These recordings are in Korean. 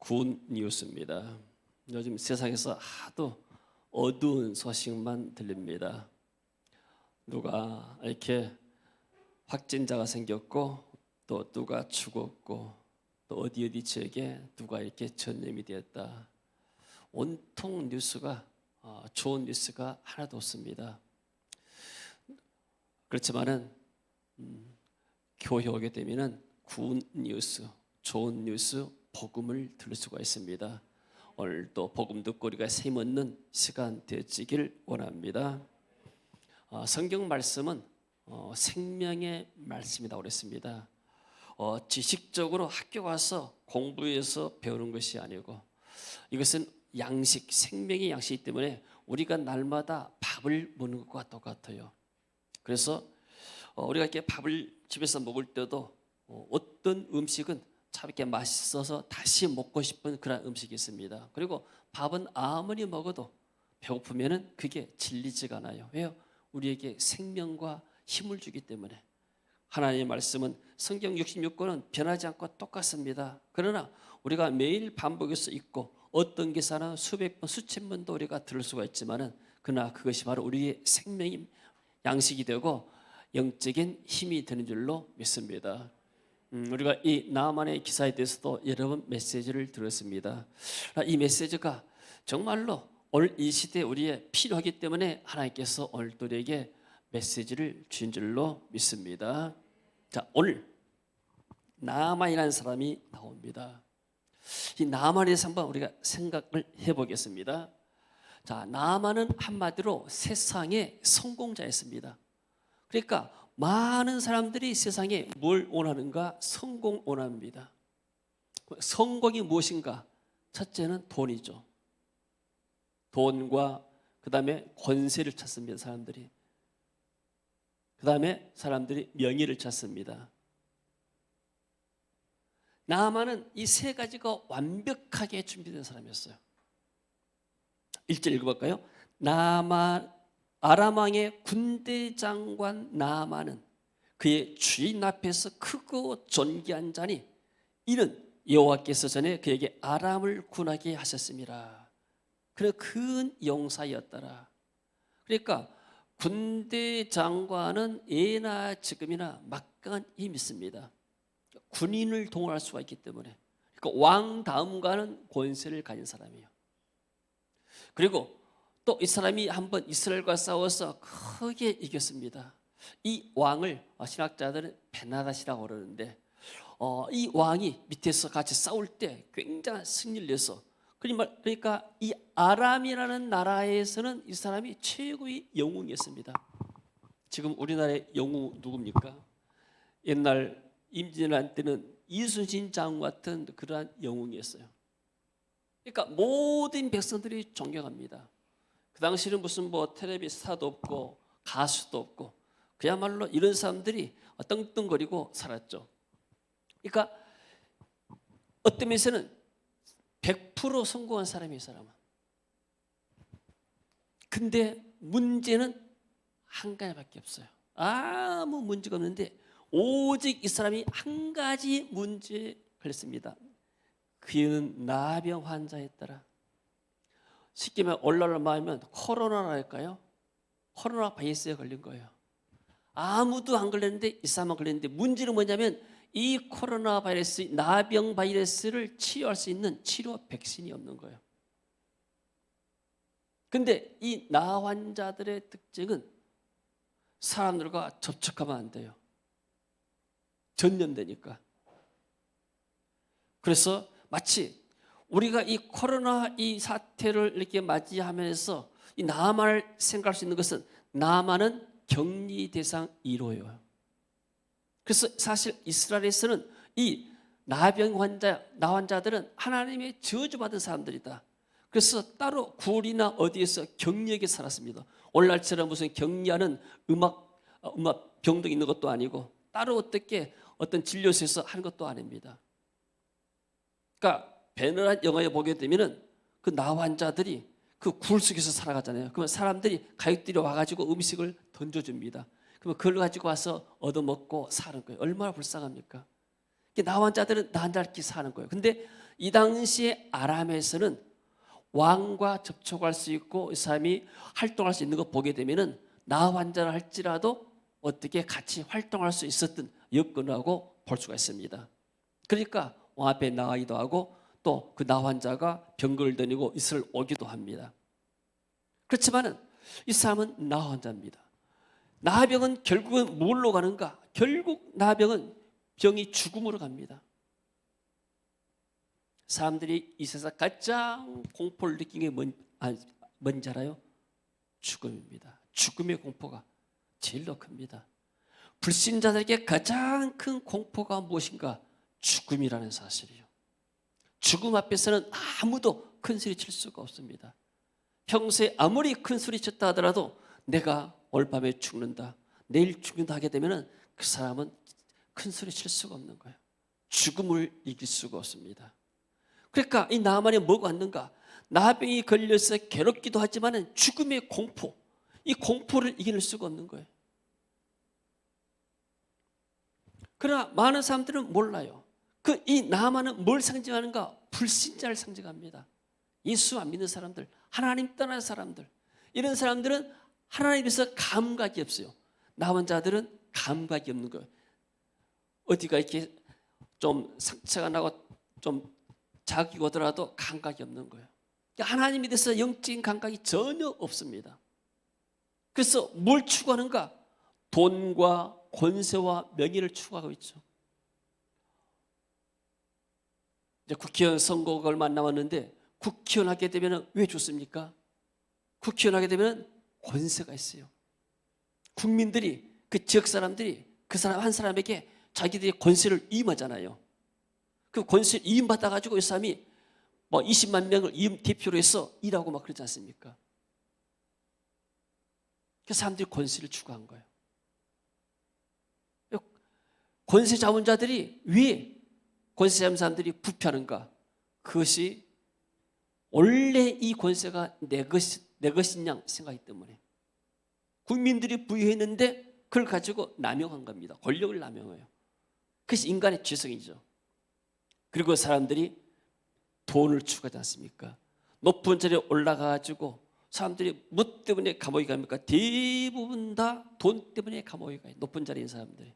굿 뉴스입니다. 요즘 세상에서 하도 어두운 소식만 들립니다. 누가 이렇게 확진자가 생겼고 또 누가 죽었고 또 어디 지역에 누가 이렇게 전염이 되었다. 온통 뉴스가 좋은 뉴스가 하나도 없습니다. 그렇지만은 교회 오게 되면은 굿 뉴스, 좋은 뉴스, 복음을 들을 수가 있습니다. 오늘도 복음 듣고 우리가 샘 얻는 시간 되시길 원합니다. 성경 말씀은 생명의 말씀이라고 그랬습니다. 지식적으로 학교 가서 공부해서 배우는 것이 아니고 이것은 양식, 생명의 양식이기 때문에 우리가 날마다 밥을 먹는 것과 똑같아요. 그래서 우리가 이렇게 밥을 집에서 먹을 때도 어떤 음식은 참 이렇게 맛있어서 다시 먹고 싶은 그런 음식이 있습니다. 그리고 밥은 아무리 먹어도 배고프면은 그게 질리지가 않아요. 왜요? 우리에게 생명과 힘을 주기 때문에. 하나님의 말씀은 성경 66권은 변하지 않고 똑같습니다. 그러나 우리가 매일 반복해서 읽고 어떤 기사는 수백 번, 수천 번도 우리가 들을 수가 있지만은 그러나 그것이 바로 우리의 생명의 양식이 되고 영적인 힘이 되는 줄로 믿습니다. 우리가 이 나만의 기사에 대해서도 여러 번 메시지를 들었습니다. 이 메시지가 정말로 오늘 이 시대에 우리의 필요하기 때문에 하나님께서 오늘 우리에게 메시지를 주신 줄로 믿습니다. 자, 오늘 나만이라는 사람이 나옵니다. 이 나만에 대해서 한번 우리가 생각을 해보겠습니다. 자, 나만은 한마디로 세상의 성공자였습니다. 그러니까 많은 사람들이 세상에 뭘 원하는가? 성공 원합니다. 성공이 무엇인가? 첫째는 돈이죠. 돈과 그 다음에 권세를 찾습니다. 사람들이. 그 다음에 사람들이 명예를 찾습니다. 나만은 이 세 가지가 완벽하게 준비된 사람이었어요. 1절 읽어볼까요? 나만 아람 왕의 군대 장관 나만은 그의 주인 앞에서 크고 존귀한 자니 이는 여호와께서 전에 그에게 아람을 군하게 하셨습니다. 그는 큰 용사였더라. 그러니까 군대 장관은 예나 지금이나 막강한 힘이 있습니다. 군인을 동원할 수가 있기 때문에. 그러니까 왕 다음과는 권세를 가진 사람이에요. 그리고 또 이 사람이 한번 이스라엘과 싸워서 크게 이겼습니다. 이 왕을 신학자들은 베나닷이라고 그러는데 이 왕이 밑에서 같이 싸울 때 굉장한 승리를 내서 그러니까 이 아람이라는 나라에서는 이 사람이 최고의 영웅이었습니다. 지금 우리나라의 영웅 누굽니까? 옛날 임진왜란 때는 이순신 장군 같은 그러한 영웅이었어요. 그러니까 모든 백성들이 존경합니다. 그 당시는 무슨 텔레비 스타도 없고 가수도 없고 그야말로 이런 사람들이 떵떵거리고 살았죠. 그러니까 어떤 면에서는 100% 성공한 사람이 이 사람은. 근데 문제는 한 가지밖에 없어요. 아무 문제가 없는데 오직 이 사람이 한 가지 문제에 걸렸습니다. 그는 나병 환자였더라. 쉽게 말하면 오늘날로 말하면 코로나랄까요? 코로나 바이러스에 걸린 거예요. 아무도 안 걸렸는데 이 사람만 걸렸는데 문제는 뭐냐면 이 코로나 바이러스, 나병 바이러스를 치료할 수 있는 치료 백신이 없는 거예요. 근데 이 나 환자들의 특징은 사람들과 접촉하면 안 돼요. 전염되니까. 그래서 마치 우리가 이 코로나 이 사태를 이렇게 맞이하면서 이 나만을 생각할 수 있는 것은 나만은 격리 대상 1호예요. 그래서 사실 이스라엘에서는 이 나병 환자, 나 환자들은 하나님의 저주받은 사람들이다. 그래서 따로 굴이나 어디에서 격리하게 살았습니다. 오늘날처럼 무슨 격리하는 음악 병동이 있는 것도 아니고 따로 어떤 진료소에서 하는 것도 아닙니다. 그러니까 베너란 영화에 보게 되면은 그 나 환자들이 그 굴 속에서 살아가잖아요. 그러면 사람들이 가족들이 와가지고 음식을 던져줍니다. 그러면 그걸 가지고 와서 얻어먹고 사는 거예요. 얼마나 불쌍합니까? 나 환자들은 나 환자끼리 사는 거예요. 근데 이 당시에 아람에서는 왕과 접촉할 수 있고 이 사람이 활동할 수 있는 거 보게 되면은 나 환자를 할지라도 어떻게 같이 활동할 수 있었던 여건이라고 볼 수가 있습니다. 그러니까 왕 앞에 나가기도 하고 또 그 나 환자가 병거를 다니고 이슬 오기도 합니다. 그렇지만은 이 사람은 나 환자입니다. 나병은 결국은 뭘로 가는가? 결국 나병은 병이 죽음으로 갑니다. 사람들이 이 세상 가장 공포를 느끼는 게 뭔지 알아요? 죽음입니다. 죽음의 공포가 제일 더 큽니다. 불신자들에게 가장 큰 공포가 무엇인가? 죽음이라는 사실이요. 죽음 앞에서는 아무도 큰 소리 칠 수가 없습니다. 평소에 아무리 큰 소리 쳤다 하더라도 내가 오늘 밤에 죽는다, 내일 죽는다 하게 되면 그 사람은 큰 소리 칠 수가 없는 거예요. 죽음을 이길 수가 없습니다. 그러니까 이 나만이 뭐가 왔는가? 나병이 걸려서 괴롭기도 하지만 죽음의 공포, 이 공포를 이겨낼 수가 없는 거예요. 그러나 많은 사람들은 몰라요. 이 나만은 뭘 상징하는가? 불신자를 상징합니다. 예수 안 믿는 사람들, 하나님 떠난 사람들, 이런 사람들은 하나님에서 감각이 없어요. 남은 자들은 감각이 없는 거예요. 어디가 이렇게 좀 상처가 나고 좀 자극이 오더라도 감각이 없는 거예요. 하나님에 대해서 영적인 감각이 전혀 없습니다. 그래서 뭘 추구하는가? 돈과 권세와 명예를 추구하고 있죠. 이제 국회의원 선거가 얼마 안 남았는데 국회의원 하게 되면 왜 좋습니까? 국회의원 하게 되면 권세가 있어요. 국민들이, 그 지역 사람들이 그 사람 한 사람에게 자기들이 권세를 위임하잖아요. 그 권세를 위임받아가지고 이 사람이 뭐 20만 명을 대표로 해서 일하고 막 그러지 않습니까? 그 사람들이 권세를 추구한 거예요. 권세 잡은 자들이 왜 권세 잡은 사람들이 부패하는가? 그것이 원래 이 권세가 내 것인 양 생각하기 때문에 국민들이 부여했는데 그걸 가지고 남용한 겁니다. 권력을 남용해요. 그것이 인간의 죄성이죠. 그리고 사람들이 돈을 추구하지 않습니까? 높은 자리에 올라가가지고 사람들이 뭐 때문에 감옥에 갑니까? 대부분 다 돈 때문에 감옥에 가요. 높은 자리에 있는 사람들이.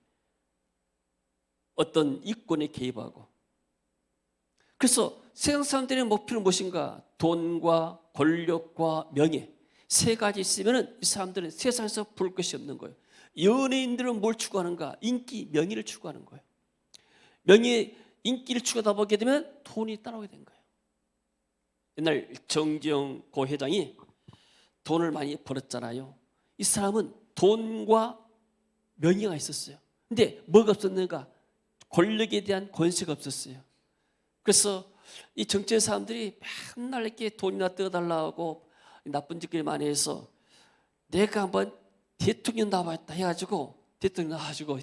어떤 이권에 개입하고. 그래서 세상 사람들의 목표는 무엇인가? 돈과 권력과 명예. 세 가지 있으면 이 사람들은 세상에서 볼 것이 없는 거예요. 연예인들은 뭘 추구하는가? 인기, 명예를 추구하는 거예요. 명예, 인기를 추구하다 보게 되면 돈이 따라오게 된 거예요. 옛날 정지영 고 회장이 돈을 많이 벌었잖아요. 이 사람은 돈과 명예가 있었어요. 근데 뭐가 없었는가? 권력에 대한 권세가 없었어요. 그래서 이 정치의 사람들이 맨날 이렇게 돈이나 떼어달라고 나쁜 짓을 많이 해서 내가 한번 대통령 나와봤다 해가지고 대통령 나와가지고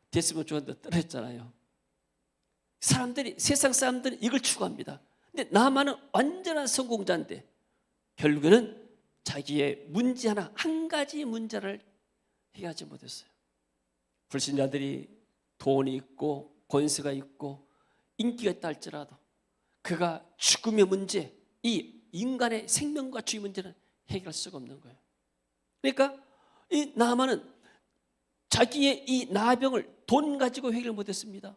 됐으면 좋은데 떨어졌잖아요. 사람들이, 세상 사람들은 이걸 추구합니다. 근데 나만은 완전한 성공자인데 결국에는 자기의 문제 하나, 한 가지 문제를 해결하지 못했어요. 불신자들이 돈이 있고 권세가 있고 인기가 있다 할지라도 그가 죽음의 문제, 이 인간의 생명과 죽음의 문제는 해결할 수가 없는 거예요. 그러니까 이 나만은 자기의 이 나병을 돈 가지고 해결 못했습니다.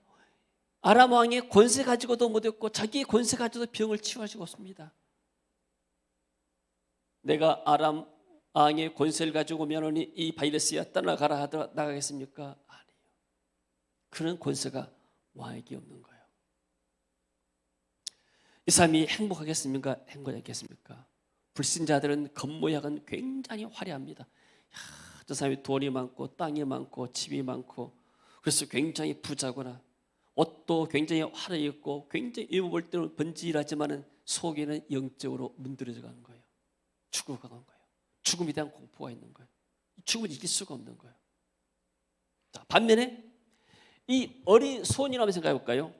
아람 왕의 권세 가지고도 못했고 자기의 권세 가지고도 병을 치유할 수가 없습니다. 내가 아람 왕의 권세를 가지고 오면 이 바이러스야 떠나가라 하더라 나가겠습니까? 아니에요. 그런 권세가 왕에게 없는 거예요. 이 사람이 행복하겠습니까? 행복하겠습니까? 불신자들은 겉모양은 굉장히 화려합니다. 저 사람이 돈이 많고 땅이 많고 집이 많고 그래서 굉장히 부자구나. 옷도 굉장히 화려해 있고 굉장히 입어볼 때는 번지르하지만 속에는 영적으로 문드러져 가는 거예요. 죽어가는 거예요. 죽음에 대한 공포가 있는 거예요. 죽음을 이길 수가 없는 거예요. 자, 반면에 이 어린 소년을 한번 생각해 볼까요?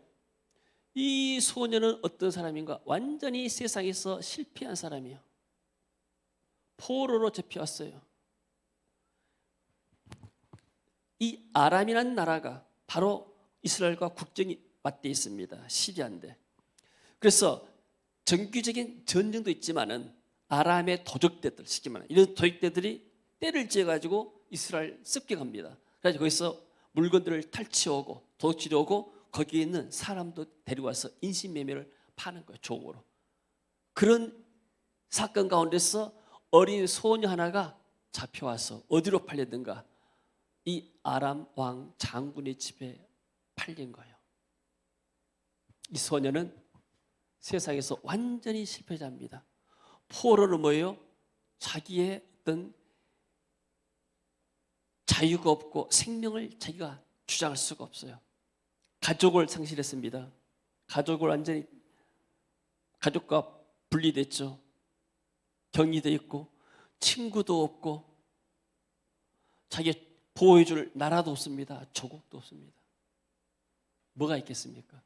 이 소년은 어떤 사람인가? 완전히 세상에서 실패한 사람이에요. 포로로 잡혀왔어요. 이 아람이라는 나라가 바로 이스라엘과 국경이 맞대 있습니다. 시리아인데 그래서 정규적인 전쟁도 있지만은 아람의 도적대들, 쉽게 말하면 이런 도적대들이 때를 지어가지고 이스라엘 습격합니다. 그래서 거기서 물건들을 탈취하고 도둑질하고 거기에 있는 사람도 데려와서 인신매매를 파는 거예요, 종으로. 그런 사건 가운데서 어린 소녀 하나가 잡혀와서 어디로 팔렸는가? 이 아람 왕 장군의 집에 팔린 거예요. 이 소녀는 세상에서 완전히 실패자입니다. 포로는 뭐예요? 자기의 어떤 자유가 없고 생명을 자기가 주장할 수가 없어요. 가족을 상실했습니다. 가족을 완전히 가족과 분리됐죠. 격리돼 있고 친구도 없고 자기 보호해줄 나라도 없습니다. 조국도 없습니다. 뭐가 있겠습니까?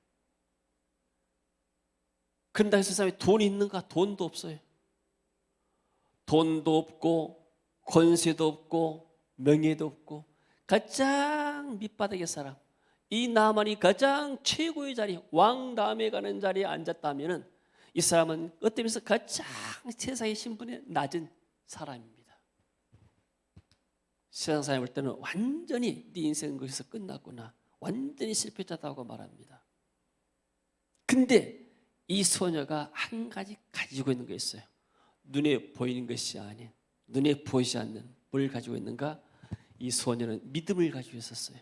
그런 당시 사람이 돈이 있는가? 돈도 없어요. 돈도 없고 권세도 없고 명예도 없고 가장 밑바닥의 사람, 이 나만이 가장 최고의 자리, 왕 다음에 가는 자리에 앉았다면 이 사람은 어떤 면에서 가장 세상의 신분이 낮은 사람입니다. 세상 사람이 볼 때는 완전히 네 인생은 거기서 끝났구나, 완전히 실패자다고 말합니다. 근데 이 소녀가 한 가지 가지고 있는 게 있어요. 눈에 보이는 것이 아닌, 눈에 보이지 않는 뭘 가지고 있는가? 이 소녀는 믿음을 가지고 있었어요.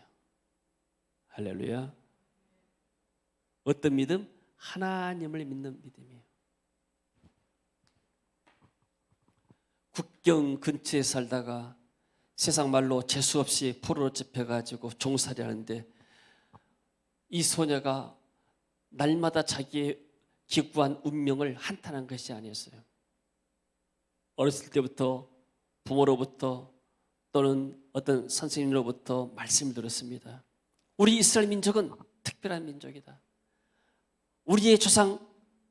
할렐루야. 어떤 믿음? 하나님을 믿는 믿음이에요. 국경 근처에 살다가 세상 말로 재수 없이 포로로 잡혀가지고 종살이 하는데 이 소녀가 날마다 자기의 기구한 운명을 한탄한 것이 아니었어요. 어렸을 때부터 부모로부터 또는 어떤 선생님으로부터 말씀을 들었습니다. 우리 이스라엘 민족은 특별한 민족이다. 우리의 조상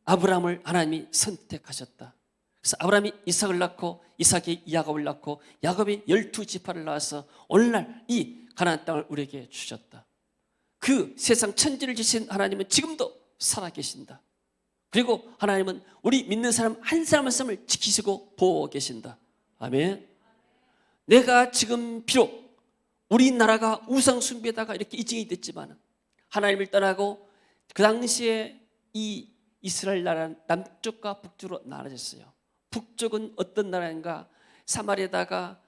아브라함을 하나님이 선택하셨다. 그래서 아브라함이 이삭을 낳고 이삭이 야곱을 낳고 야곱이 12지파를 낳아서 오늘날 이 가나안 땅을 우리에게 주셨다. 그 세상 천지를 지신 하나님은 지금도 살아계신다. 그리고 하나님은 우리 믿는 사람 한 사람 한 사람을 지키시고 보호하고 계신다. 아멘. 내가 지금 비록 우리나라가 우상 숭배다가 이렇게 이징이 됐지만 하나님을 떠나고 그 당시에 이 이스라엘 나라는 남쪽과 북쪽으로 나눠졌어요. 북쪽은 어떤 나라인가? 사마리아에다가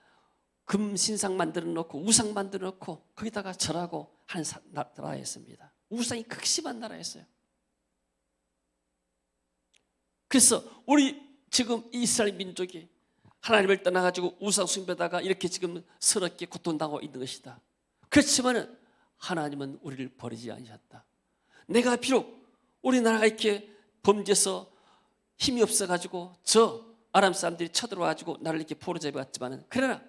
금 신상 만들어 놓고 우상 만들어 놓고 거기다가 절하고 하는 나라였습니다. 우상이 극심한 나라였어요. 그래서 우리 지금 이스라엘 민족이 하나님을 떠나가지고 우상 숭배다가 이렇게 지금 서럽게 고통당하고 있는 것이다. 그렇지만 하나님은 우리를 버리지 않으셨다. 내가 비록 우리나라가 이렇게 범죄해서 힘이 없어가지고 저 아람 사람들이 쳐들어와가지고 나를 이렇게 포로 잡아갔지만 그러나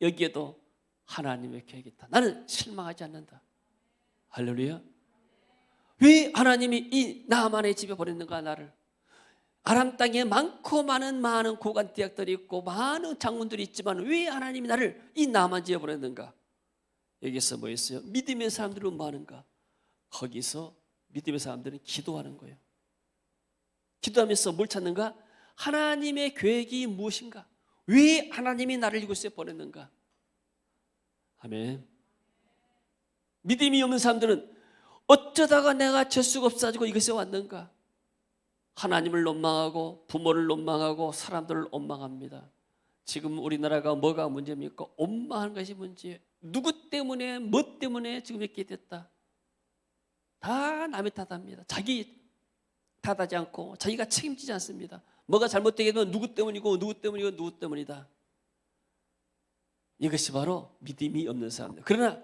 여기에도 하나님의 계획이 있다. 나는 실망하지 않는다. 할렐루야. 왜 하나님이 이 나만의 집에 보냈는가? 나를 아람 땅에 많고 많은 고관 대학들이 있고 많은 장군들이 있지만 왜 하나님이 나를 이 나만 집에 보냈는가? 여기서 뭐 있어요? 믿음의 사람들은 많은가? 거기서 믿음의 사람들은 기도하는 거예요. 기도하면서 뭘 찾는가? 하나님의 계획이 무엇인가? 왜 하나님이 나를 이곳에 보냈는가? 아멘. 믿음이 없는 사람들은 어쩌다가 내가 재수가 없어가지고 이것에 왔는가? 하나님을 원망하고 부모를 원망하고 사람들을 원망합니다. 지금 우리나라가 뭐가 문제입니까? 원망하는 것이 문제예요. 누구 때문에 뭐 때문에 지금 이렇게 됐다. 다 남의 탓합니다. 자기 탓하지 않고 자기가 책임지지 않습니다. 뭐가 잘못되게 되면 누구 때문이고 누구 때문이고 누구 때문이다. 이것이 바로 믿음이 없는 사람들. 그러나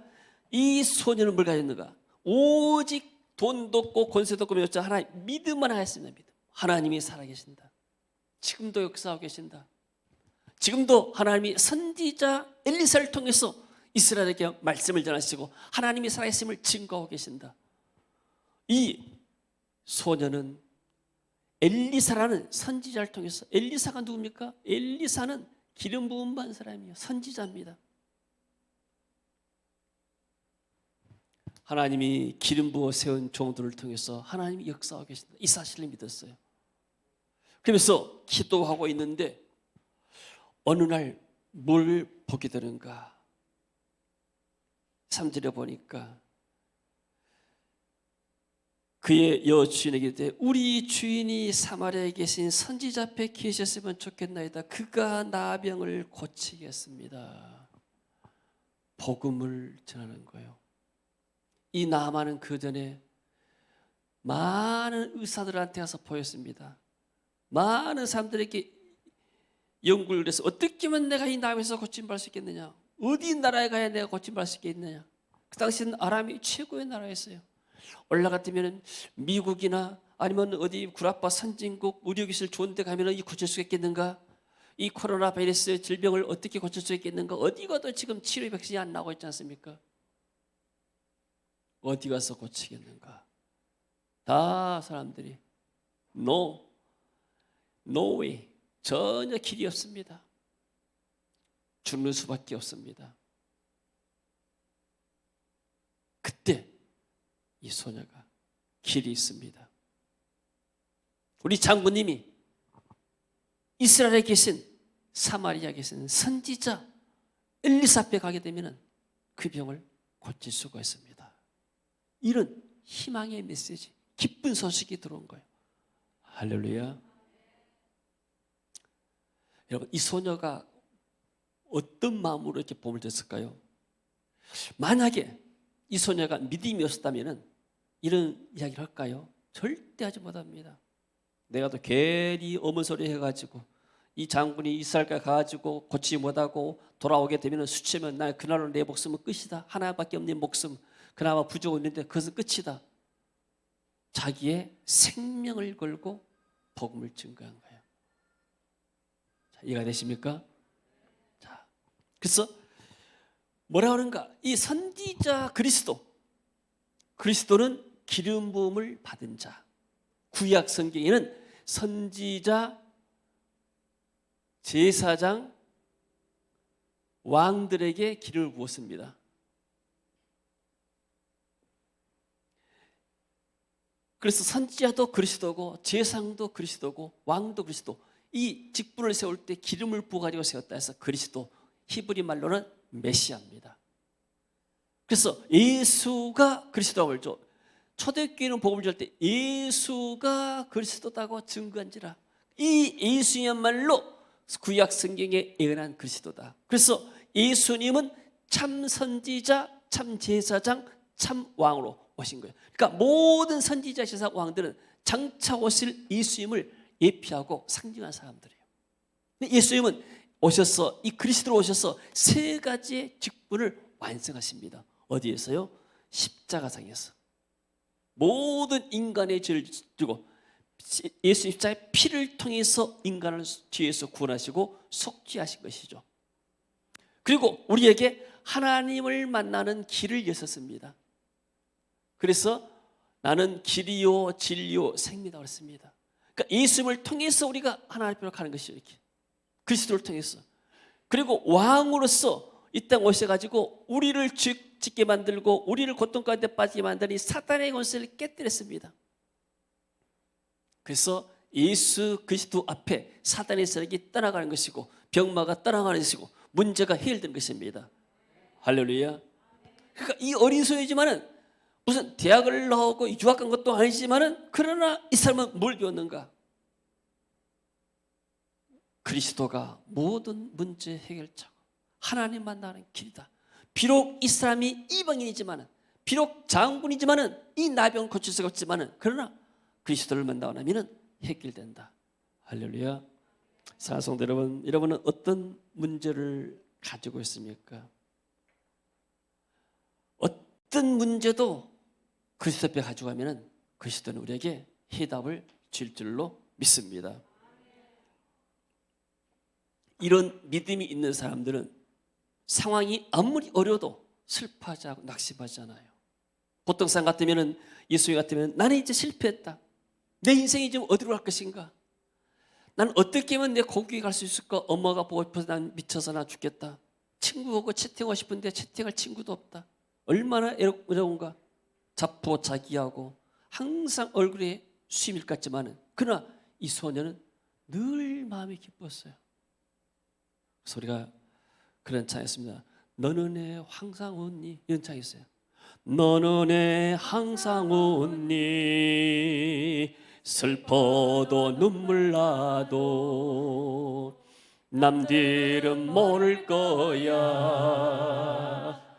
이 소녀는 뭘 가졌는가? 오직 돈도 없고 권세도 없고 여자 하나님 믿음만 하였습니다. 믿음. 하나님이 살아계신다. 지금도 역사하고 계신다. 지금도 하나님이 선지자 엘리사를 통해서 이스라엘에게 말씀을 전하시고 하나님이 살아계심을 증거하고 계신다. 이 소녀는 엘리사라는 선지자를 통해서, 엘리사가 누굽니까? 엘리사는 기름 부음 받은 사람이에요. 선지자입니다. 하나님이 기름 부어 세운 종들을 통해서 하나님이 역사하고 계신다. 이 사실을 믿었어요. 그러면서 기도하고 있는데 어느 날 뭘 보게 되는가? 3절에 보니까 그의 여주인에게 이르되 우리 주인이 사마리아에 계신 선지자 앞에 계셨으면 좋겠나이다. 그가 나병을 고치겠습니다. 복음을 전하는 거예요. 이 나아만은 그 전에 많은 의사들한테 가서 보였습니다. 많은 사람들에게 연구를 해서 어떻게 하면 내가 이 나병에서 고침받을 수 있겠느냐, 어디 나라에 가야 내가 고침받을 수 있겠느냐. 그 당시에는 아람이 최고의 나라였어요. 올라갔다면 미국이나 아니면 어디 구라파 선진국 의료기술 좋은 데 가면 이 고칠 수 있겠는가, 이 코로나 바이러스 질병을 어떻게 고칠 수 있겠는가. 어디 가도 지금 치료 백신이 안 나오고 있지 않습니까? 어디 가서 고치겠는가. 다 사람들이 No way, 전혀 길이 없습니다. 죽는 수밖에 없습니다. 그때 이 소녀가 길이 있습니다. 우리 장군님이 이스라엘에 계신 사마리아에 계신 선지자 엘리사 앞에 가게 되면 그 병을 고칠 수가 있습니다. 이런 희망의 메시지, 기쁜 소식이 들어온 거예요. 할렐루야. 여러분, 이 소녀가 어떤 마음으로 이렇게 복음을 듣었을까요? 만약에 이 소녀가 믿음이 없었다면 이런 이야기를 할까요? 절대 하지 못합니다. 내가 또 괜히 어문소리 해가지고 이 장군이 이스라엘까지 가가지고 고치지 못하고 돌아오게 되면 수치면 나 그날로 내 목숨은 끝이다. 하나밖에 없는 목숨, 그나마 부족은 있는데 그것은 끝이다. 자기의 생명을 걸고 복음을 증거한 거예요. 자, 이해가 되십니까? 자, 그래서 뭐라 그런가? 이 선지자 그리스도는 기름 부음을 받은 자. 구약 성경에는 선지자, 제사장, 왕들에게 기름을 부었습니다. 그래서 선지자도 그리스도고 제사장도 그리스도고 왕도 그리스도, 이 직분을 세울 때 기름을 부어가지고 세웠다 해서 그리스도, 히브리 말로는 메시아입니다. 그래서 예수가 그리스도라고 그러죠. 초대교회는 복음을 줄 때 예수가 그리스도다고 증거한지라. 이 예수님야말로 구약 성경에 예언한 그리스도다. 그래서 예수님은 참 선지자, 참 제사장, 참 왕으로 오신 거예요. 그러니까 모든 선지자, 제사, 왕들은 장차 오실 예수님을 예표하고 상징한 사람들이에요. 예수님은 오셔서, 이 그리스도로 오셔서 세 가지의 직분을 완성하십니다. 어디에서요? 십자가상에서. 모든 인간의 죄를 지고 예수 십자가의 피를 통해서 인간을 죄에서 구원하시고 속죄하신 것이죠. 그리고 우리에게 하나님을 만나는 길을 여셨습니다. 그래서 나는 길이요 진리요 생명이라고 했습니다. 그러니까 예수님을 통해서 우리가 하나님 앞으로 가는 것이죠. 이렇게 그리스도를 통해서. 그리고 왕으로서 이 땅 오셔가지고 우리를 죄 짓게 만들고 우리를 고통 가운데 빠지게 만드는 사탄의 권세를 깨뜨렸습니다. 그래서 예수 그리스도 앞에 사탄의 세력이 떠나가는 것이고 병마가 떠나가는 것이고 문제가 해결된 것입니다. 할렐루야. 그러니까 이 어린 소녀지만은 무슨 대학을 나오고 유학 간 것도 아니지만은 그러나 이 사람은 뭘 배웠는가? 그리스도가 모든 문제 해결자고 하나님 만나는 길이다. 비록 이 사람이 이방인이지만은, 비록 장군이지만은, 이 나병을 고칠 수가 없지만은, 그러나 그리스도를 만나면 해결된다. 할렐루야. 사랑하는 성도 여러분, 여러분은 어떤 문제를 가지고 있습니까? 어떤 문제도 그리스도 앞에 가져가면 그리스도는 우리에게 해답을 줄 줄로 믿습니다. 이런 믿음이 있는 사람들은 상황이 아무리 어려워도 슬퍼하지 않고 낙심하지 않아요. 보통 사람 같으면, 예수님 같으면 나는 이제 실패했다. 내 인생이 지금 어디로 갈 것인가? 나는 어떻게 하면 내 고국에 갈 수 있을까? 엄마가 보고 싶어서 난 미쳐서 나 죽겠다. 친구 보고 채팅하고 싶은데 채팅할 친구도 없다. 얼마나 어려운가? 자포자기하고 항상 얼굴에 수임일 같지만은 그러나 이 소녀는 늘 마음이 기뻤어요. 그래서 우리가 그런 찬양했습니다. 너는 내 항상 웃니, 이런 찬양이 있어요. 너는 내 항상 웃니, 슬퍼도 눈물 나도 남들은 모를 거야.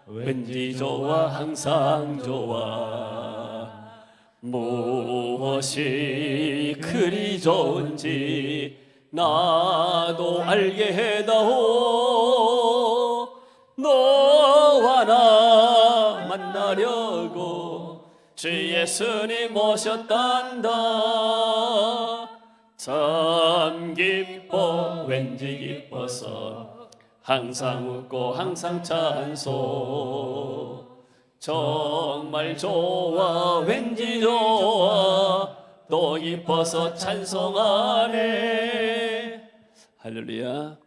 왠지 좋아 항상 좋아. 무엇이 그리 좋은지 나도 알게 해다오. 너와 나 만나려고 주 예수님 오셨단다. 참 기뻐 왠지 기뻐서 항상 웃고 항상 찬송. 정말 좋아 왠지 좋아 또 기뻐서 찬송하네. 할렐루야.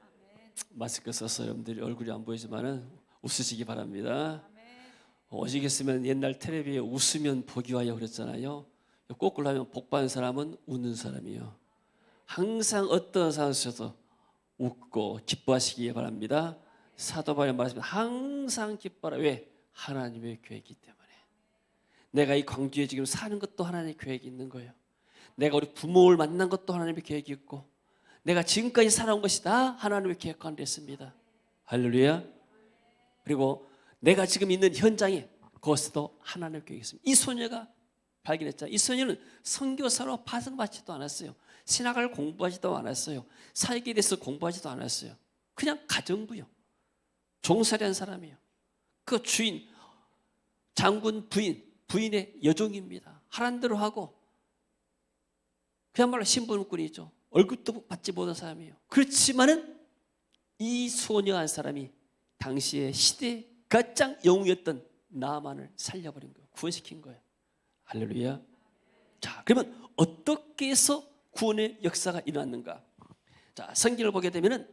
마스크 써서 여러분들이 얼굴이 안 보이지만은 웃으시기 바랍니다. 오시겠으면 옛날 텔레비에 웃으면 복이 와요 그랬잖아요. 거꾸로 하면 복 받는 사람은 웃는 사람이요. 항상 어떤 상황에서도 웃고 기뻐하시기 바랍니다. 사도 바울의 말씀 항상 기뻐라. 왜? 하나님의 계획이기 때문에. 내가 이 광주에 지금 사는 것도 하나님의 계획이 있는 거예요. 내가 우리 부모를 만난 것도 하나님의 계획이 있고 내가 지금까지 살아온 것이 다 하나님의 계획 가운데 있습니다. 할렐루야. 그리고 내가 지금 있는 현장에 그것도 하나님의 계획이 있습니다. 이 소녀가 발견했잖아요. 이 소녀는 선교사로 파송받지도 않았어요. 신학을 공부하지도 않았어요. 사역에 대해서 공부하지도 않았어요. 그냥 가정부요. 종살이한 사람이에요. 그 주인, 장군 부인의 여종입니다. 하란 대로 하고 그야말로 신분꾼이죠. 월급도 받지 못한 사람이에요. 그렇지만은 이 소녀 한 사람이 당시의 시대의 가장 영웅이었던 나만을 살려버린 거예요. 구원시킨 거예요. 할렐루야. 자, 그러면 어떻게 해서 구원의 역사가 일어났는가? 자, 성경을 보게 되면은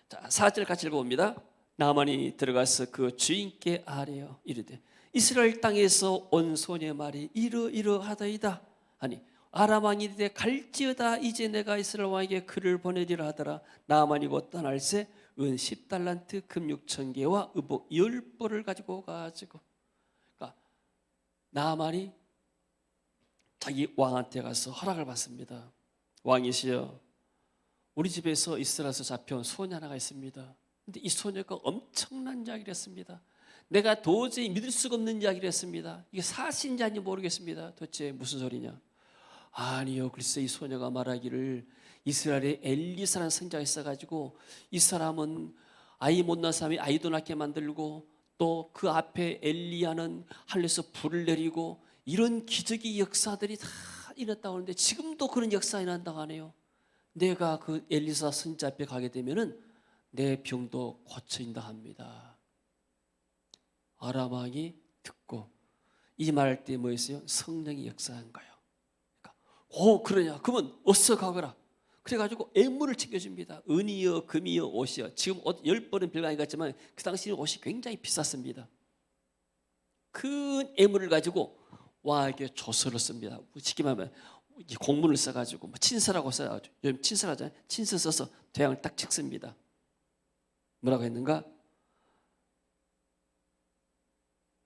자, 4절 같이 읽어봅니다. 나만이 들어가서 그 주인께 아뢰어 이르되 이스라엘 땅에서 온 소녀의 말이 이러이러하다이다. 아니 아람 왕이 이르되 갈지어다. 이제 내가 이스라엘 왕에게 글을 보내리라 하더라. 나만이 곧 떠날새 은 10달란트 금 6,000개와 의복 10벌을 가지고 그러니까 나만이 자기 왕한테 가서 허락을 받습니다. 왕이시여, 우리 집에서 이스라엘에서 잡혀온 소녀 하나가 있습니다. 근데 이 소녀가 엄청난 이야기를 했습니다. 내가 도저히 믿을 수가 없는 이야기를 했습니다. 이게 사실인지 아닌지 모르겠습니다. 도대체 무슨 소리냐? 아니요, 글쎄 이 소녀가 말하기를 이스라엘에 엘리사라는 선지자가 있어가지고 이 사람은 아이 못 낳은 사람이 아이도 낳게 만들고 또 그 앞에 엘리야는 하늘에서 불을 내리고 이런 기적의 역사들이 다 일어났다고 하는데 지금도 그런 역사가 일어난다고 하네요. 내가 그 엘리사 선지자 앞에 가게 되면은 내 병도 고쳐진다 합니다. 아람 왕이 듣고 이 말할 때 뭐였어요? 성령이 역사한 거예요. 그러니까, 그러냐? 그러면 어서 가거라. 그래가지고 애물을 챙겨줍니다. 은이요, 금이요, 옷이요. 지금 옷 10벌은 별거 아닌 것 같지만 그 당시에는 옷이 굉장히 비쌌습니다. 큰 애물을 가지고 왕에게 조서를 씁니다. 쉽게 말하면 공문을 써가지고 친서라고 써가지고 요즘 친서라잖아요. 친서 써서 대왕을 딱 찍습니다. 뭐라고 했는가?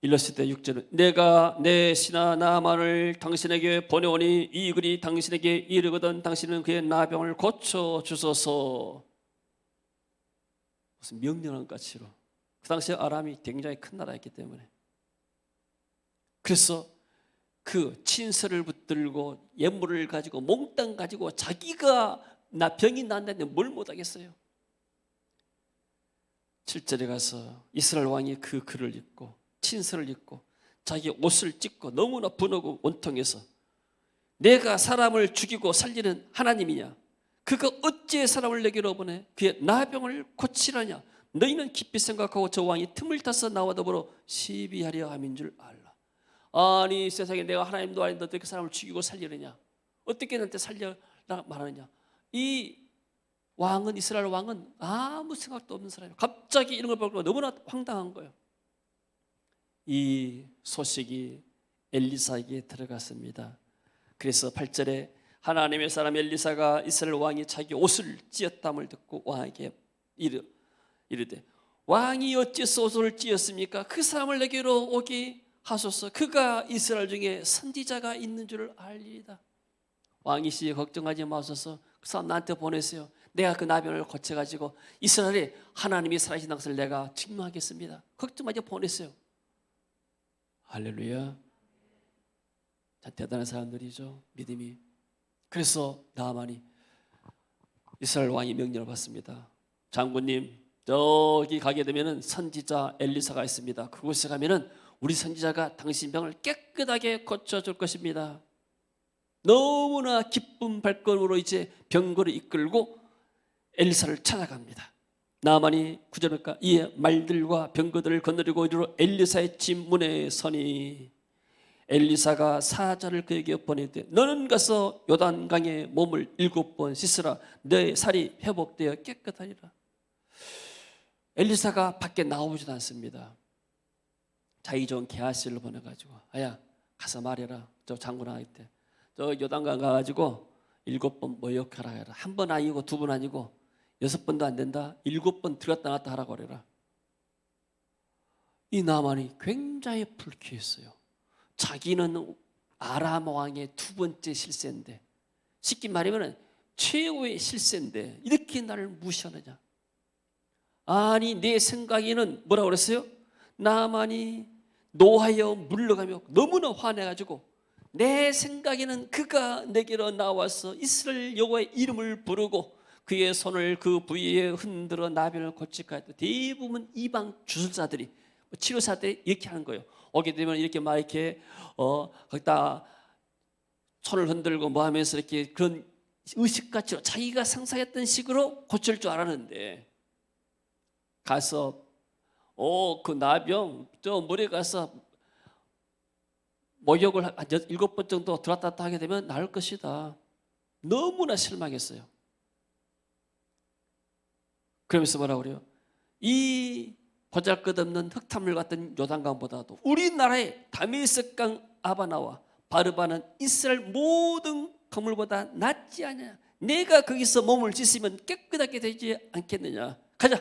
일렀을 때 6절은 내가 내 신하 나만을 당신에게 보내오니 이 글이 당신에게 이르거든 당신은 그의 나병을 고쳐주소서. 무슨 명령한 가치로. 그 당시에 아람이 굉장히 큰 나라였기 때문에. 그래서 그 친서를 붙들고 예물을 가지고 몽땅 가지고 자기가 병이 난다는데 뭘 못하겠어요. 7절에 가서 이스라엘 왕이 그 글을 읽고 친서를 읽고 자기 옷을 찢고 너무나 분하고 원통해서 내가 사람을 죽이고 살리는 하나님이냐? 그가 어찌 사람을 내게로 보내 그의 나병을 고치라냐? 너희는 깊이 생각하고 저 왕이 틈을 타서 나와 더불어 시비하려 함인 줄 알라. 아니 세상에 내가 하나님도 아닌데 어떻게 사람을 죽이고 살리느냐? 어떻게 나한테 살려라 말하느냐? 이 왕은 이스라엘 왕은 아무 생각도 없는 사람이에요. 갑자기 이런 걸 보고 너무나 황당한 거예요. 이 소식이 엘리사에게 들어갔습니다. 그래서 8절에 하나님의 사람 엘리사가 이스라엘 왕이 자기 옷을 찢었담을 듣고 왕에게 이르되 왕이 어째서 옷을 찢었습니까? 그 사람을 내게로 오게 하소서. 그가 이스라엘 중에 선지자가 있는 줄을 알리이다. 왕이 씨 걱정하지 마소서. 그 사람 나한테 보내세요. 내가 그 나병을 고쳐가지고 이스라엘에 하나님이 살아계신 것을 내가 증명하겠습니다. 걱정하지 보내세요. 할렐루야. 자, 대단한 사람들이죠. 믿음이. 그래서 나아만이 이스라엘 왕이 명령을 받습니다. 장군님, 저기 가게 되면은 선지자 엘리사가 있습니다. 그곳에 가면은 우리 선지자가 당신 병을 깨끗하게 고쳐줄 것입니다. 너무나 기쁜 발걸음으로 이제 병거를 이끌고 엘리사를 찾아갑니다. 나아만이 9절에 이에 말들과 병거들을 거느리고 이르러 엘리사의 집 문에 서니 엘리사가 사자를 그에게 보내되 너는 가서 요단강에 몸을 7번 씻으라. 내 살이 회복되어 깨끗하리라. 엘리사가 밖에 나오지도 않습니다. 자기 종 게하시를 보내가지고 아야 가서 말해라. 저 장군한테 저 요단강 가가지고 7번 모욕하라 해라. 한 번 아니고 2번 아니고 6번도 안 된다. 7번 들어갔다 나왔다 하라고 그래라. 이 나만이 굉장히 불쾌했어요. 자기는 아람 왕의 2번째 실세인데, 쉽게 말하면 최고의 실세인데 이렇게 나를 무시하느냐. 아니 내 생각에는 뭐라고 그랬어요? 나만이 노하여 물러가며 너무나 화내가지고 내 생각에는 그가 내게로 나와서 이스라엘 여호와의 이름을 부르고 그의 손을 그 부위에 흔들어 나병을 고칠까 했다. 대부분 이방 주술사들이 치료사들이 이렇게 하는 거예요. 오게 되면 이렇게 막 이렇게 거기다 손을 흔들고 뭐 하면서 이렇게 그런 의식같이 자기가 상상했던 식으로 고칠 줄 알았는데 가서 그 나병 저 물에 가서 목욕을 한 7번 정도 들었다 놨다 하게 되면 나을 것이다. 너무나 실망했어요. 그러면서 뭐라고 그래요? 이 보잘것없는 흙탕물 같은 요단강보다도 우리나라의 다메섹강 아바나와 바르바는 이스라엘 모든 강물보다 낫지 않냐. 내가 거기서 몸을 씻으면 깨끗하게 되지 않겠느냐. 가자.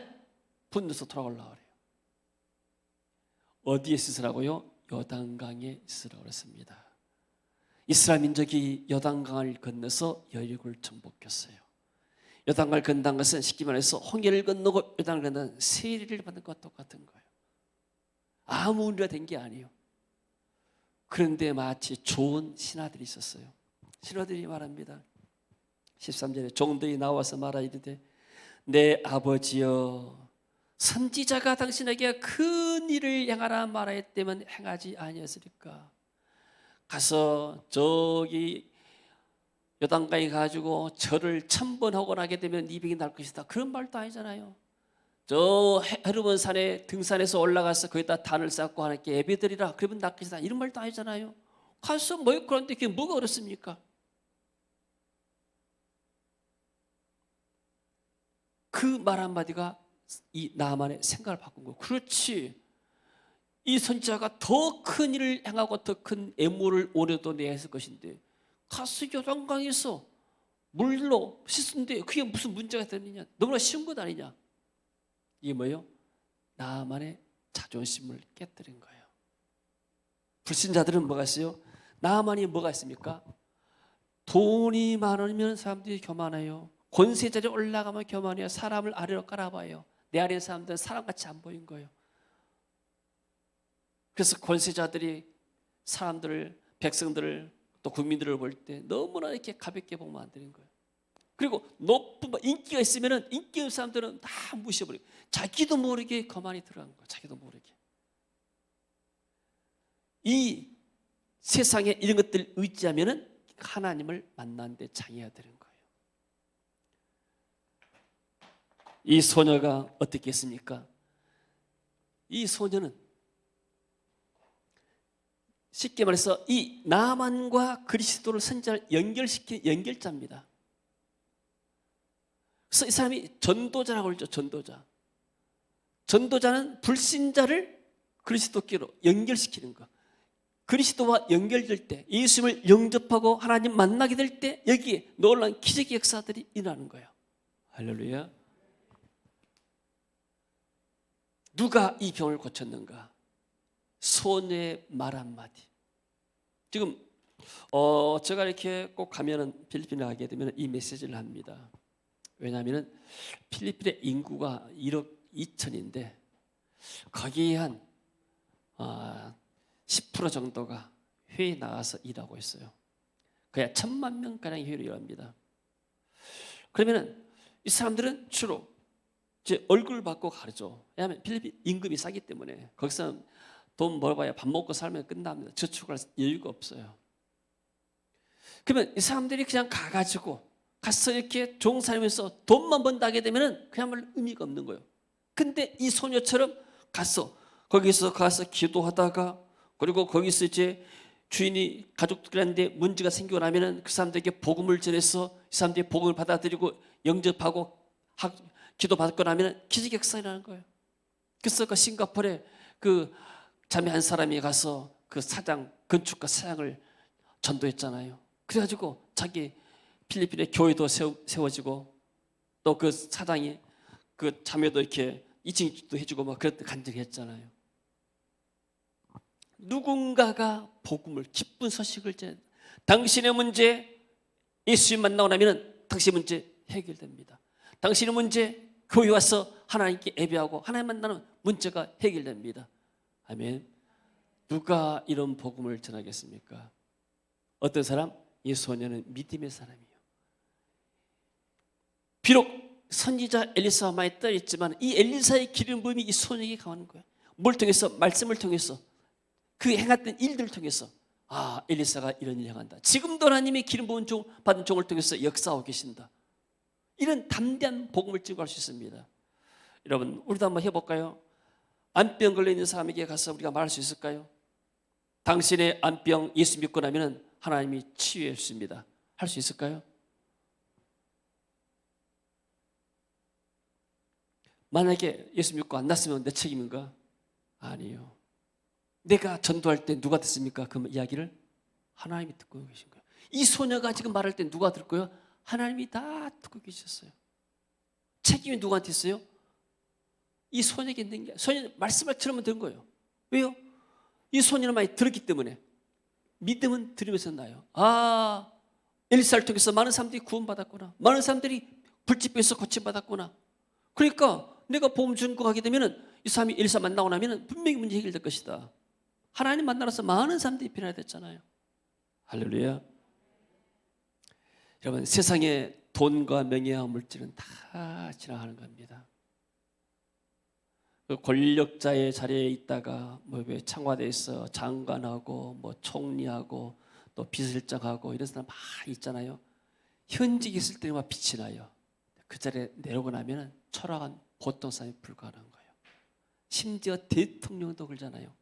분노해서 돌아올라 그래요. 어디에 씻으라고요? 요단강에 씻으라고 그랬습니다. 이스라엘 민족이 요단강을 건너서 여리고를 정복했어요. 요단강을 건너는 것은 쉽게 말해서 홍해를 건너고 요단을 건너는 세례를 받는 것과 똑같은 거예요. 아무 의미가 된 게 아니에요. 그런데 마치 좋은 신하들이 있었어요. 신하들이 말합니다. 13절에 종들이 나와서 말하 이르되 내 아버지여 선지자가 당신에게 큰 일을 행하라 말하였다면 행하지 아니했으리까. 가서 저기 요단강에 가지고 절을 1000번 하고 나게 되면 네 병이 날 것이다. 그런 말도 아니잖아요. 저 헤르몬 산에 등산해서 올라가서 거기다 단을 쌓고 하나님께 예배드리라. 그러면 날 것이다. 이런 말도 아니잖아요. 가서 뭐 그런데 그게 뭐가 어렵습니까? 그 말 한마디가 이 나만의 생각을 바꾼 거예요. 그렇지. 이 선지자가 더 큰 일을 행하고 더 큰 애물을 오래도 내야 했을 것인데 가서 요단강에서 물로 씻는데 그게 무슨 문제가 되느냐. 너무나 쉬운 것 아니냐. 이게 뭐예요? 나만의 자존심을 깨뜨린 거예요. 불신자들은 뭐가 있어요? 나만이 뭐가 있습니까? 돈이 많으면 사람들이 교만해요. 권세 자리에 올라가면 교만해요. 사람을 아래로 깔아봐요. 내 아래 사람들은 사람같이 안 보인 거예요. 그래서 권세자들이 사람들을, 백성들을 또 국민들을 볼 때 너무나 이렇게 가볍게 보면 안 되는 거예요. 그리고 높은 인기가 있으면 인기 없는 사람들은 다 무시해버리고 자기도 모르게 거만이 들어간 거예요. 자기도 모르게. 이 세상에 이런 것들 의지하면 하나님을 만나는데 장애가 되는 거예요. 이 소녀가 어떻게 했습니까? 이 소녀는 쉽게 말해서 이 나만과 그리스도를 선지자를 연결시킨 연결자입니다. 그래서 이 사람이 전도자라고 그러죠. 전도자. 전도자는 불신자를 그리스도께로 연결시키는 거. 그리스도와 연결될 때, 예수님을 영접하고 하나님 만나게 될 때 여기에 놀라운 기적의 역사들이 일어나는 거예요. 할렐루야. 누가 이 병을 고쳤는가? 소녀의 말 한마디. 지금 제가 이렇게 꼭 가면은 필리핀에 가게 되면 이 메시지를 합니다. 왜냐하면 필리핀의 인구가 1억 2천인데 거기에 한 10% 정도가 회에 나가서 일하고 있어요. 그야 1,000만 명가량 회의를 일합니다. 그러면 이 사람들은 주로 이제 얼굴 받고 가르죠. 왜냐하면 필리핀 임금이 싸기 때문에 거기서 돈 벌어봐야 밥 먹고 살면 끝납니다. 저축할 여유가 없어요. 그러면 이 사람들이 그냥 가서 이렇게 종살이면서 돈만 번다 하게 되면 그야말로 의미가 없는 거예요. 근데 이 소녀처럼 거기서 가서 기도하다가, 그리고 거기서 이제 주인이 가족들한테 문제가 생기고 나면은 그 사람들에게 복음을 전해서 이 사람들이 복음을 받아들이고 영접하고 기도받고 나면 기적 역사가 일어나는 거예요. 그래서 그 싱가포르에 그 자매 한 사람이 가서 그 건축가 사장을 전도했잖아요. 그래가지고 자기 필리핀의 교회도 세워지고, 또 그 사장이 그 자매도 이렇게 이칭도 해주고 막 그랬던 간증을 했잖아요. 누군가가 복음을, 기쁜 소식을 전해. 당신의 문제 예수님 만나고 나면 당신의 문제 해결됩니다. 당신의 문제 교회 와서 하나님께 예배하고 하나님 만나는 문제가 해결됩니다. 아멘. 누가 이런 복음을 전하겠습니까? 어떤 사람? 이 소녀는 믿음의 사람이에요. 비록 선지자 엘리사와 많이 떨어졌지만 이 엘리사의 기름 부음이 이 소녀에게 강하는 거예요. 뭘 통해서? 말씀을 통해서, 그 행했던 일들을 통해서 엘리사가 이런 일을 행한다. 지금도 하나님의 기름 부음 받은 종을 통해서 역사하고 계신다. 이런 담대한 복음을 증거할 수 있습니다. 여러분, 우리도 한번 해볼까요? 안병 걸려있는 사람에게 가서 우리가 말할 수 있을까요? 당신의 안병 예수 믿고 나면 하나님이 치유해 주십니다. 할 수 있을까요? 만약에 예수 믿고 안 났으면 내 책임인가? 아니요. 내가 전도할 때 누가 듣습니까? 그 이야기를 하나님이 듣고 계신 거예요. 이 소녀가 지금 말할 때 누가 들을 거예요? 하나님이 다 듣고 계셨어요. 책임이 누구한테 있어요? 이 소녀에게 있는 게, 소녀 말씀을 들으면 된 거예요. 왜요? 이 소녀는 많이 들었기 때문에. 믿음은 들으면서 나요. 엘리사를 통해서 많은 사람들이 구원받았구나. 많은 사람들이 불집에서 고침받았구나. 그러니까 내가 복음 증거하게 되면 이 사람이 엘리사 만나고 나면 분명히 문제 해결될 것이다. 하나님 만나서 많은 사람들이 변화됐잖아요. 할렐루야. 여러분, 세상에 돈과 명예와 물질은 다 지나가는 겁니다. 그 권력자의 자리에 있다가 왜 청와대에서 장관하고 총리하고 또 비서실장하고 이런 사람 많이 있잖아요. 현직에 있을 때만 빛이 나요. 그 자리에 내려오고 나면 초라한 보통 사람이 불가능한 거예요. 심지어 대통령도 그러잖아요.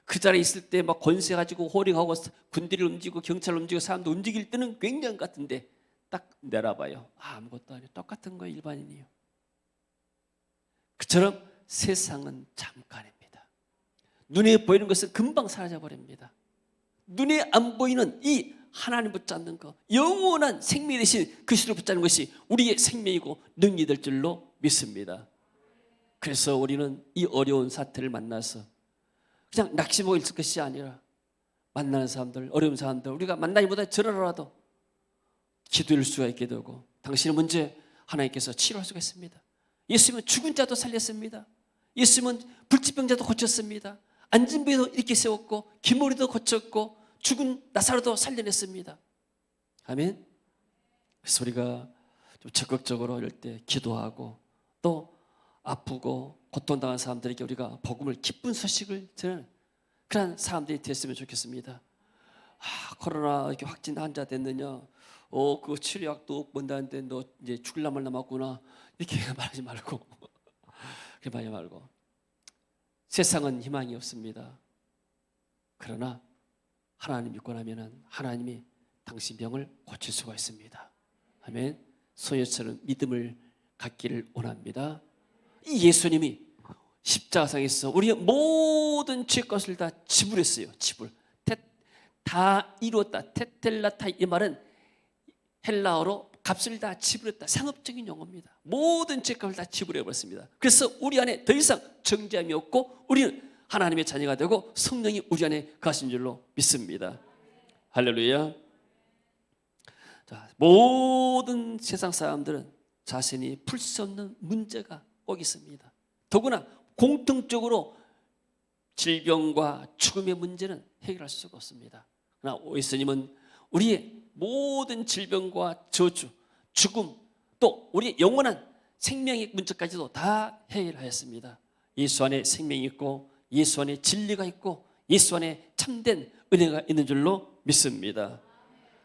그 자리에 있을 때 막 권세 가지고 호령하고 군대를 움직이고 경찰을 움직이고 사람도 움직일 때는 굉장한 것 같은데 딱 내려봐요. 아무것도 아니에요. 똑같은 거예요. 일반인이에요. 그처럼 세상은 잠깐입니다. 눈에 보이는 것은 금방 사라져버립니다. 눈에 안 보이는 이 하나님 붙잡는 것, 영원한 생명 대신 그리스도를 붙잡는 것이 우리의 생명이고 능력이 될 줄로 믿습니다. 그래서 우리는 이 어려운 사태를 만나서 그냥 낙심하고 있을 것이 아니라 만나는 사람들, 어려운 사람들 우리가 만나기보다 저러라도 기도할 수가 있게 되고 당신의 문제 하나님께서 치료할 수가 있습니다. 예수님은 죽은 자도 살렸습니다. 예수님은 불치병자도 고쳤습니다. 안진병도 이렇게 세웠고 기머리도 고쳤고 죽은 나사로도 살려냈습니다. 아멘. 그래서 우리가 좀 적극적으로 이럴 때 기도하고 또 아프고 고통당한 사람들에게 우리가 복음을, 기쁜 소식을 전하는 그런 사람들이 됐으면 좋겠습니다. 코로나 이렇게 확진 환자 됐느냐? 그 치료약도 뭔다는데 너 이제 죽을라면 남았구나. 이렇게 말하지 말고 그렇게 말하지 말고 세상은 희망이 없습니다. 그러나 하나님 믿고 나면은 하나님이 당신 병을 고칠 수가 있습니다. 아멘. 소녀처럼 믿음을 갖기를 원합니다. 이 예수님이 십자가상에서 우리의 모든 죄 것을 다 지불했어요. 다 이루었다. 테텔라타 이 말은 헬라어로 값을 다 지불했다. 상업적인 용어입니다. 모든 죄값을 다 지불해 버렸습니다. 그래서 우리 안에 더 이상 정죄함이 없고 우리는 하나님의 자녀가 되고 성령이 우리 안에 거하신 줄로 믿습니다. 할렐루야. 자, 모든 세상 사람들은 자신이 풀 수 없는 문제가 꼭 있습니다. 더구나 공통적으로 질병과 죽음의 문제는 해결할 수가 없습니다. 그러나 예수님은 우리의 모든 질병과 저주, 죽음, 또 우리의 영원한 생명의 문제까지도 다 해결하였습니다. 예수 안에 생명이 있고 예수 안에 진리가 있고 예수 안에 참된 은혜가 있는 줄로 믿습니다.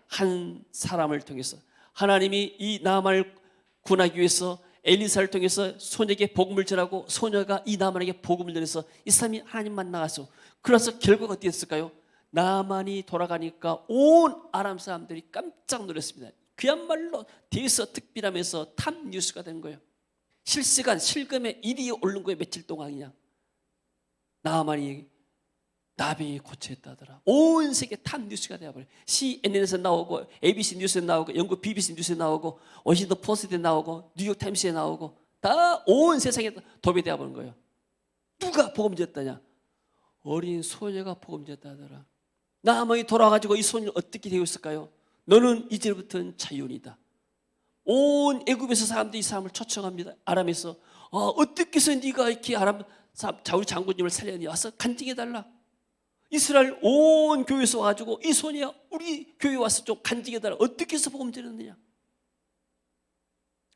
한 사람을 통해서 하나님이 이 나만을 구원하기 위해서 엘리사를 통해서 소녀에게 복음을 전하고 소녀가 이 나만에게 복음을 전해서 이 사람이 하나님 만나가서 그래서 결과가 어떻게 됐을까요? 나만이 돌아가니까 온 아람 사람들이 깜짝 놀랐습니다. 그야말로 대서특필하면서 탑 뉴스가 된 거예요. 실시간 실검에 1위에 오른 거예요. 며칠 동안 그냥. 나만이 나병이 고쳐했다더라. 온 세계 탑 뉴스가 되어버려요. CNN에서 나오고 ABC 뉴스에 나오고 영국 BBC 뉴스에 나오고 워싱턴 포스트에 나오고 뉴욕 타임스에 나오고 다 온 세상에 도배되어 버린 거예요. 누가 복음 전했다냐? 어린 소녀가 복음 전했다더라. 나만이 돌아가지고 이 소녀는 어떻게 되었을까요? 너는 이제부터는 자유인이다. 온 애굽에서 사람들이 이 사람을 초청합니다. 아람에서 어떻게 해서 네가 이렇게 아람 자우리 장군님을 살려니 와서 간증해달라. 이스라엘 온 교회에서 와가지고 이 소녀야 우리 교회 와서 좀 간증해달라. 어떻게 해서 복음 전했느냐?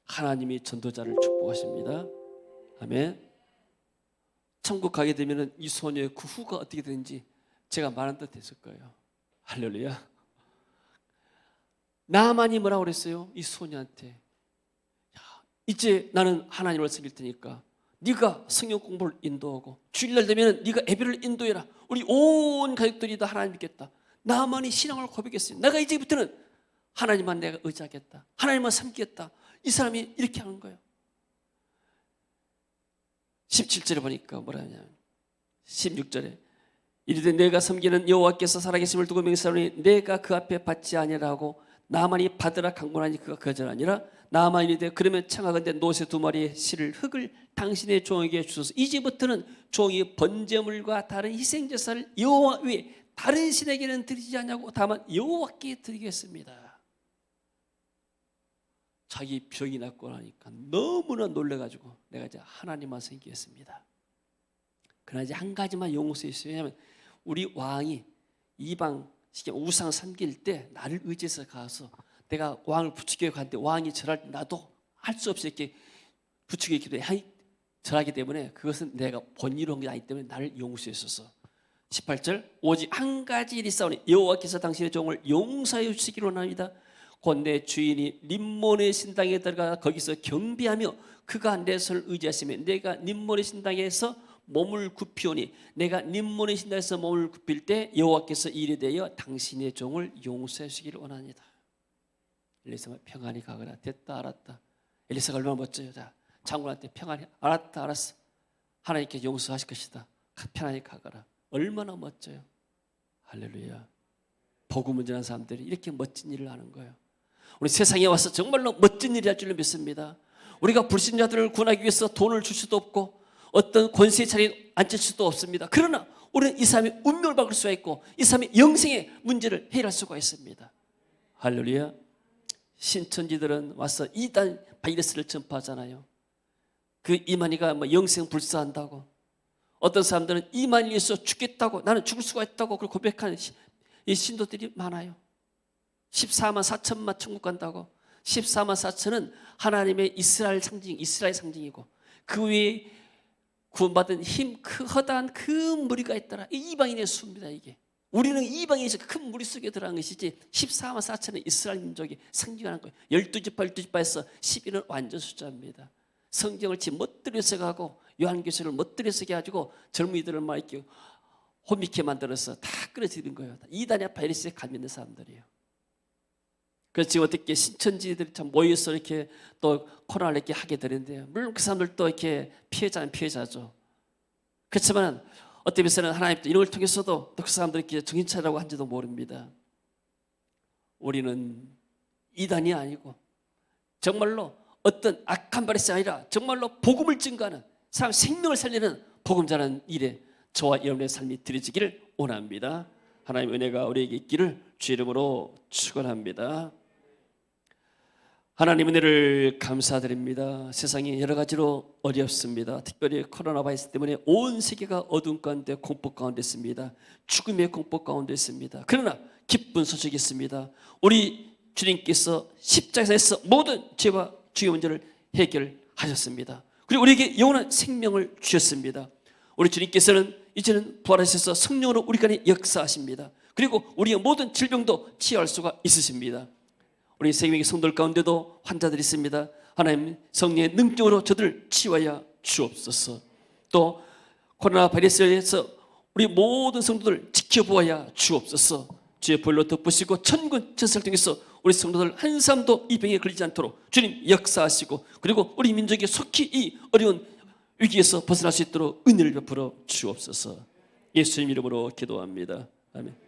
하나님이 전도자를 축복하십니다. 아멘. 천국 가게 되면 이 소녀의 그 후가 어떻게 되는지 제가 말한 듯 됐을 거예요. 할렐루야. 나만이 뭐라고 그랬어요? 이 소녀한테 이제 나는 하나님을 섬길 테니까 네가 성경 공부를 인도하고 주일날 되면 네가 예배를 인도해라. 우리 온 가족들이 다 하나님 믿겠다. 나만이 신앙을 고백했어요. 내가 이제부터는 하나님만 내가 의지하겠다. 하나님만 섬기겠다. 이 사람이 이렇게 하는 거예요. 17절에 보니까 뭐라 하냐면 16절에 이르되 내가 섬기는 여호와께서 살아계심을 두고 맹세하노니 내가 그 앞에 받지 아니라고 나만이 받으라 강권하니 그가 거절하니라. 나만 이르되 그러면 청하건대 노새 두 마리의 실을 흙을 당신의 종에게 주소서. 이제부터는 종이 번제물과 다른 희생제사를 여호와 외에 다른 신에게는 드리지 않냐고 다만 여호와께 드리겠습니다. 자기 병이 낫고 나니까 너무나 놀래가지고 내가 이제 하나님만 섬기겠습니다. 그러나 이제 한 가지만 용서했어요. 왜냐하면 우리 왕이 이방 우상 섬길 때 나를 의지해서 가서 내가 왕을 부추겨 갔는데 왕이 절할 때 나도 할 수 없이 이렇게 부추겨 기도해 절하기 때문에 그것은 내가 본의로 한 게 아니기 때문에 나를 용서했어서 18절 오직 한 가지 일이 싸우니 여호와께서 당신의 종을 용서해 주시기를 원합니다. 곧 내 주인이 림몬의 신당에 들어가 거기서 경배하며 그가 내 손을 의지하시며 내가 림몬의 신당에서 몸을 굽히오니 내가 림몬의 신당에서 몸을 굽힐 때 여호와께서 이래 되어 당신의 종을 용서해 주시기를 원합니다. 엘리사가 평안히 가거라. 됐다 알았다. 엘리사가 얼마나 멋져요. 자, 장군한테 평안히 알았다 알았어. 하나님께 용서하실 것이다. 편안히 가거라. 얼마나 멋져요. 할렐루야. 복음을 전하는 사람들이 이렇게 멋진 일을 하는 거예요. 우리 세상에 와서 정말로 멋진 일을 할 줄로 믿습니다. 우리가 불신자들을 구원하기 위해서 돈을 줄 수도 없고 어떤 권세의 자리에 앉을 수도 없습니다. 그러나 우리는 이 사람의 운명을 바꿀 수가 있고 이 사람의 영생의 문제를 해결할 수가 있습니다. 할렐루야. 신천지들은 와서 이단 바이러스를 전파하잖아요. 그 이만희가 뭐 영생 불사한다고, 어떤 사람들은 이만희에 의해서 죽겠다고, 나는 죽을 수가 있다고 그걸 고백하는 이 신도들이 많아요. 14만 4천만 천국 간다고. 14만 4천은 하나님의 이스라엘 상징이고 그 위에 구원받은 허다한 그 무리가 있더라. 이방인의 수입니다. 이게 우리는 이방인에서 큰 무리 속에 들어간 것이지 14만 4천은 이스라엘 민족이 상징하는 거예요. 12지파 12지파에서 12는 완전 숫자입니다. 성경을 멋들여서 가고 요한계시를 멋들여서 가지고 젊은이들을 막 이렇게 혼미케 만들어서 다 끌어들인 거예요. 이단의 바이러스에 감염된 사람들이에요. 그래서 지금 어떻게 신천지들이 참 모여서 이렇게 또 코로나를 이렇게 하게 되는데요. 물론 그 사람들도 이렇게 피해자는 피해자죠. 그렇지만 어떤 면에서는 하나님 이런 걸 통해서도 그 사람들에게 정신 차리라고 한지도 모릅니다. 우리는 이단이 아니고 정말로 어떤 악한 바리새인이 아니라 정말로 복음을 증거하는 사람 생명을 살리는 복음 전하는 일에 저와 여러분의 삶이 드려지기를 원합니다. 하나님의 은혜가 우리에게 있기를 주의 이름으로 축원합니다. 하나님 은혜를 감사드립니다. 세상이 여러 가지로 어렵습니다. 특별히 코로나 바이러스 때문에 온 세계가 어둠 가운데 공포 가운데 있습니다. 죽음의 공포 가운데 있습니다. 그러나 기쁜 소식이 있습니다. 우리 주님께서 십자가에서 모든 죄와 주의 문제를 해결하셨습니다. 그리고 우리에게 영원한 생명을 주셨습니다. 우리 주님께서는 이제는 부활하셔서 성령으로 우리 간에 역사하십니다. 그리고 우리의 모든 질병도 치유할 수가 있으십니다. 우리 세계의 성도들 가운데도 환자들이 있습니다. 하나님 성령의 능력으로 저들을 치유하여 주옵소서. 또 코로나 바이러스에서 우리 모든 성도들 지켜보아야 주옵소서. 주의 보혈로 덮으시고 천군 천사를 통해서 우리 성도들 한 사람도 이 병에 걸리지 않도록 주님 역사하시고, 그리고 우리 민족이 속히 이 어려운 위기에서 벗어날 수 있도록 은혜를 베풀어 주옵소서. 예수님 이름으로 기도합니다. 아멘.